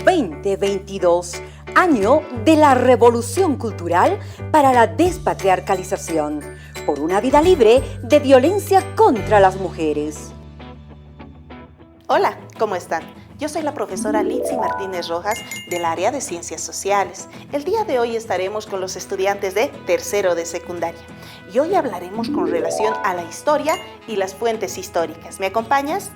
2022, año de la Revolución Cultural para la Despatriarcalización, por una vida libre de violencia contra las mujeres. Hola, ¿cómo están? Yo soy la profesora Litzy Martínez Rojas del área de Ciencias Sociales. El día de hoy estaremos con los estudiantes de tercero de secundaria y hoy hablaremos con relación a la historia y las fuentes históricas. ¿Me acompañas?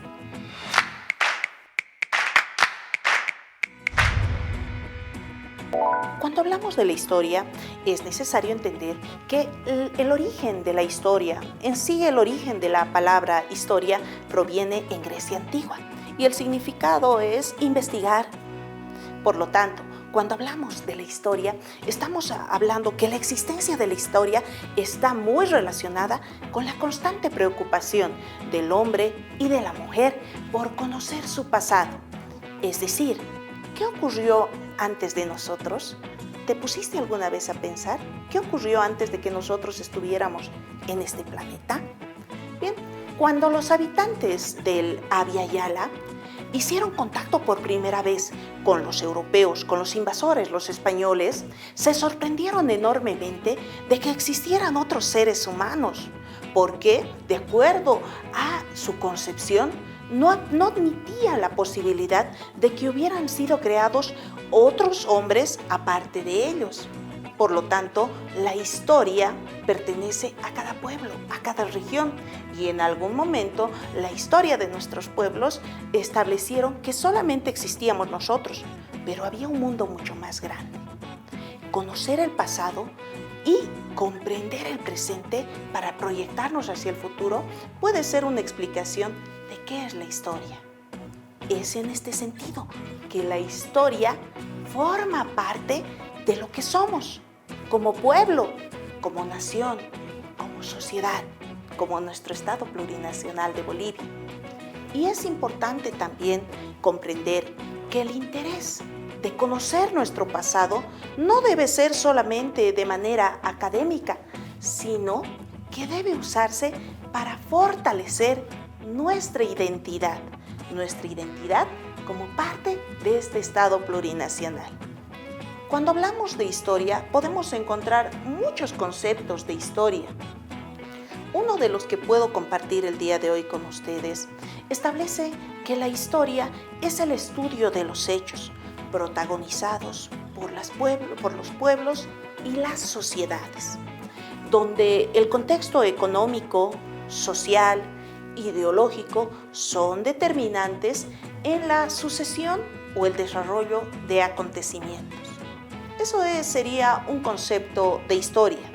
Cuando hablamos de la historia, es necesario entender que el origen de la historia, en sí el origen de la palabra historia, proviene en Grecia antigua y el significado es investigar. Por lo tanto, cuando hablamos de la historia, estamos hablando que la existencia de la historia está muy relacionada con la constante preocupación del hombre y de la mujer por conocer su pasado. Es decir, ¿qué ocurrió antes de nosotros? ¿Te pusiste alguna vez a pensar qué ocurrió antes de que nosotros estuviéramos en este planeta? Bien, cuando los habitantes del Abya Yala hicieron contacto por primera vez con los europeos, con los invasores, los españoles, se sorprendieron enormemente de que existieran otros seres humanos, porque, de acuerdo a su concepción, no admitía la posibilidad de que hubieran sido creados otros hombres aparte de ellos. Por lo tanto, la historia pertenece a cada pueblo, a cada región, y en algún momento la historia de nuestros pueblos establecieron que solamente existíamos nosotros, pero había un mundo mucho más grande. Conocer el pasado y comprender el presente para proyectarnos hacia el futuro puede ser una explicación de qué es la historia. Es en este sentido que la historia forma parte de lo que somos, como pueblo, como nación, como sociedad, como nuestro Estado plurinacional de Bolivia. Y es importante también comprender que el interés de conocer nuestro pasado no debe ser solamente de manera académica, sino que debe usarse para fortalecer nuestra identidad como parte de este Estado plurinacional. Cuando hablamos de historia, podemos encontrar muchos conceptos de historia. Uno de los que puedo compartir el día de hoy con ustedes establece que la historia es el estudio de los hechos protagonizados por los pueblos y las sociedades, donde el contexto económico, social, ideológico son determinantes en la sucesión o el desarrollo de acontecimientos. Eso sería un concepto de historia.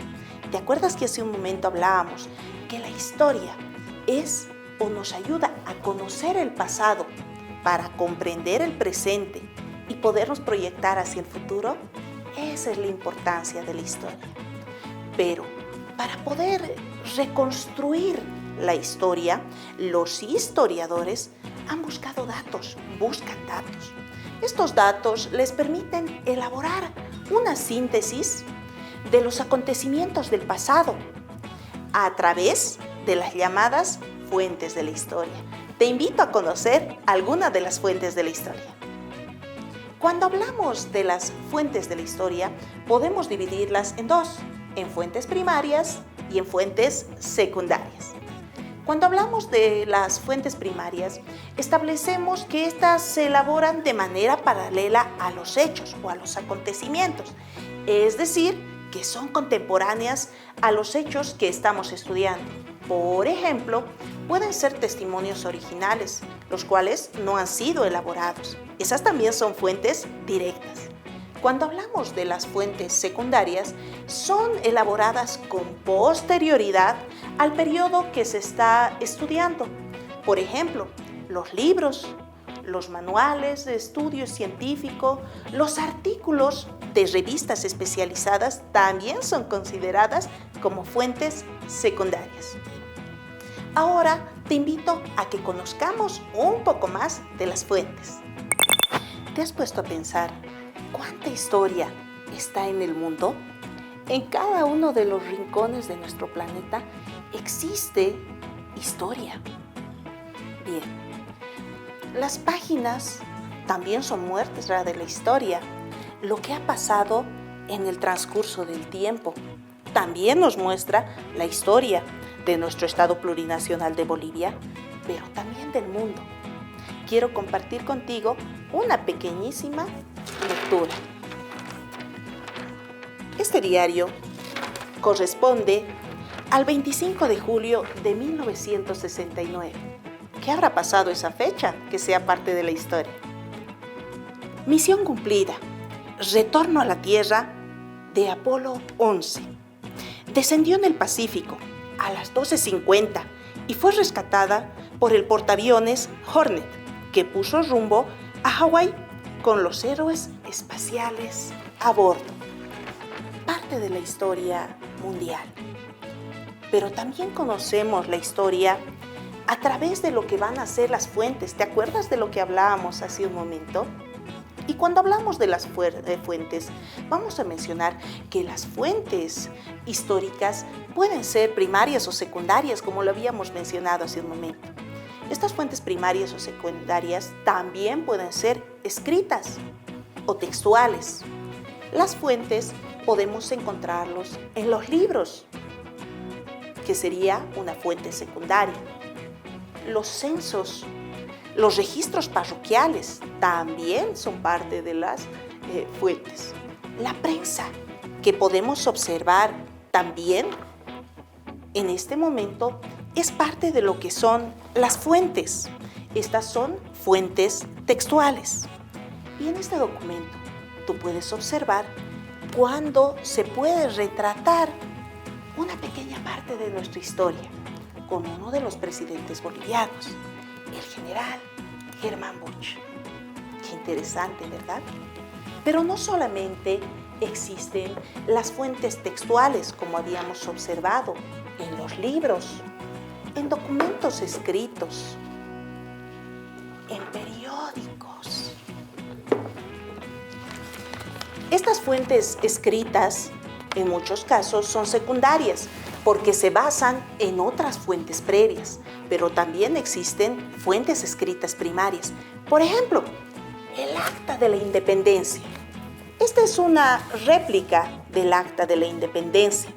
¿Te acuerdas que hace un momento hablábamos que la historia es o nos ayuda a conocer el pasado para comprender el presente y podernos proyectar hacia el futuro? Esa es la importancia de la historia. Pero para poder reconstruir la historia, los historiadores buscan datos. Estos datos les permiten elaborar una síntesis de los acontecimientos del pasado a través de las llamadas fuentes de la historia. Te invito a conocer algunas de las fuentes de la historia. Cuando hablamos de las fuentes de la historia, podemos dividirlas en dos, en fuentes primarias y en fuentes secundarias. Cuando hablamos de las fuentes primarias, establecemos que estas se elaboran de manera paralela a los hechos o a los acontecimientos, es decir, que son contemporáneas a los hechos que estamos estudiando. Por ejemplo, pueden ser testimonios originales, los cuales no han sido elaborados. Esas también son fuentes directas. Cuando hablamos de las fuentes secundarias, son elaboradas con posterioridad al periodo que se está estudiando. Por ejemplo, los libros, los manuales de estudio científico, los artículos de revistas especializadas también son consideradas como fuentes secundarias. Ahora te invito a que conozcamos un poco más de las fuentes. ¿Te has puesto a pensar cuánta historia está en el mundo? En cada uno de los rincones de nuestro planeta existe historia. Bien, las páginas también son muestra de la historia, lo que ha pasado en el transcurso del tiempo. También nos muestra la historia de nuestro Estado plurinacional de Bolivia, pero también del mundo. Quiero compartir contigo una pequeñísima lectura. Este diario corresponde al 25 de julio de 1969. ¿Qué habrá pasado esa fecha que sea parte de la historia? Misión cumplida. Retorno a la Tierra de Apolo 11. Descendió en el Pacífico a las 12:50 y fue rescatada por el portaaviones Hornet, que puso rumbo a Hawái con los héroes espaciales a bordo. Parte de la historia mundial. Pero también conocemos la historia a través de lo que van a ser las fuentes. ¿Te acuerdas de lo que hablábamos hace un momento? Y cuando hablamos de las fuentes, vamos a mencionar que las fuentes históricas pueden ser primarias o secundarias, como lo habíamos mencionado hace un momento. Estas fuentes primarias o secundarias también pueden ser escritas o textuales. Las fuentes podemos encontrarlos en los libros, que sería una fuente secundaria. Los censos, los registros parroquiales también son parte de las fuentes. La prensa, que podemos observar también en este momento, es parte de lo que son las fuentes. Estas son fuentes textuales. Y en este documento tú puedes observar cuando se puede retratar una pequeña parte de nuestra historia con uno de los presidentes bolivianos, el general Germán Busch. Qué interesante, ¿verdad? Pero no solamente existen las fuentes textuales, como habíamos observado, en los libros, en documentos escritos, en periódicos. Estas fuentes escritas, en muchos casos, son secundarias, porque se basan en otras fuentes previas, pero también existen fuentes escritas primarias. Por ejemplo, el Acta de la Independencia. Esta es una réplica del Acta de la Independencia.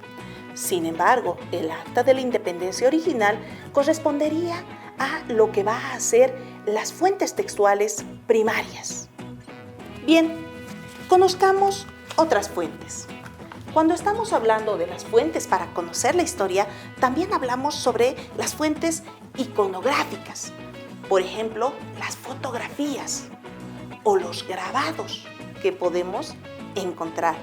Sin embargo, el Acta de la Independencia original correspondería a lo que va a ser las fuentes textuales primarias. Bien, conozcamos otras fuentes. Cuando estamos hablando de las fuentes para conocer la historia, también hablamos sobre las fuentes iconográficas. Por ejemplo, las fotografías o los grabados que podemos encontrar.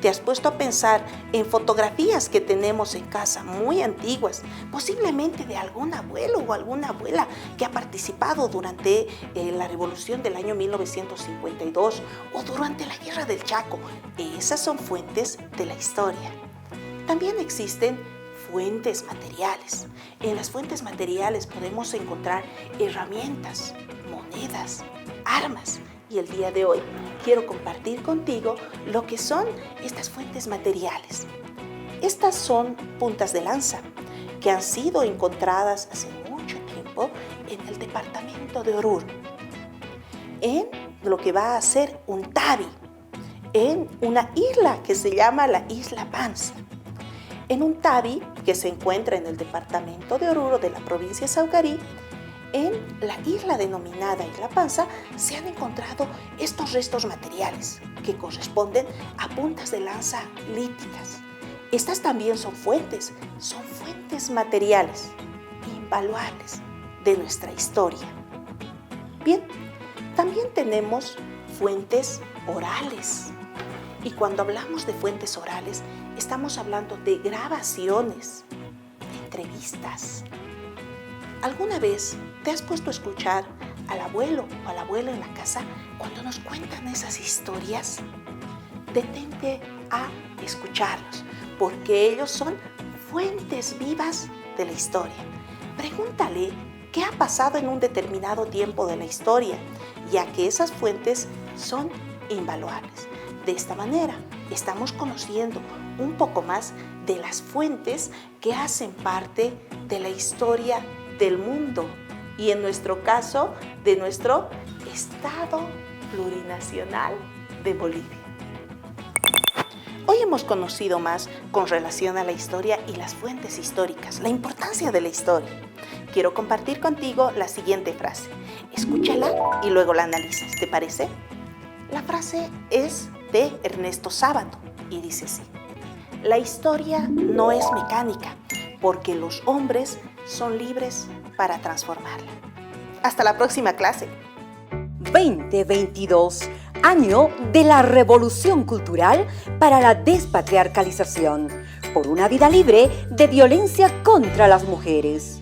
¿Te has puesto a pensar en fotografías que tenemos en casa muy antiguas, posiblemente de algún abuelo o alguna abuela que ha participado durante la revolución del año 1952 o durante la Guerra del Chaco? Esas son fuentes de la historia. También existen fuentes materiales. En las fuentes materiales podemos encontrar herramientas, monedas, armas. Y el día de hoy quiero compartir contigo lo que son estas fuentes materiales. Estas son puntas de lanza que han sido encontradas hace mucho tiempo en el departamento de Oruro, en lo que va a ser un tabi, en una isla que se llama la Isla Panza. En un tabi que se encuentra en el departamento de Oruro de la provincia de Saucarí, en la isla denominada Isla Panza, se han encontrado estos restos materiales que corresponden a puntas de lanza líticas. Estas también son fuentes materiales invaluables de nuestra historia. Bien, también tenemos fuentes orales. Y cuando hablamos de fuentes orales, estamos hablando de grabaciones, de entrevistas. ¿Alguna vez te has puesto a escuchar al abuelo o a la abuela en la casa cuando nos cuentan esas historias? Detente a escucharlos, porque ellos son fuentes vivas de la historia. Pregúntale qué ha pasado en un determinado tiempo de la historia, ya que esas fuentes son invaluables. De esta manera, estamos conociendo un poco más de las fuentes que hacen parte de la historia del mundo y en nuestro caso de nuestro Estado Plurinacional de Bolivia. Hoy hemos conocido más con relación a la historia y las fuentes históricas, la importancia de la historia. Quiero compartir contigo la siguiente frase. Escúchala y luego la analizas, ¿te parece? La frase es de Ernesto Sábato y dice así: la historia no es mecánica, porque los hombres son libres para transformarla. Hasta la próxima clase. 2022, año de la revolución cultural para la despatriarcalización, por una vida libre de violencia contra las mujeres.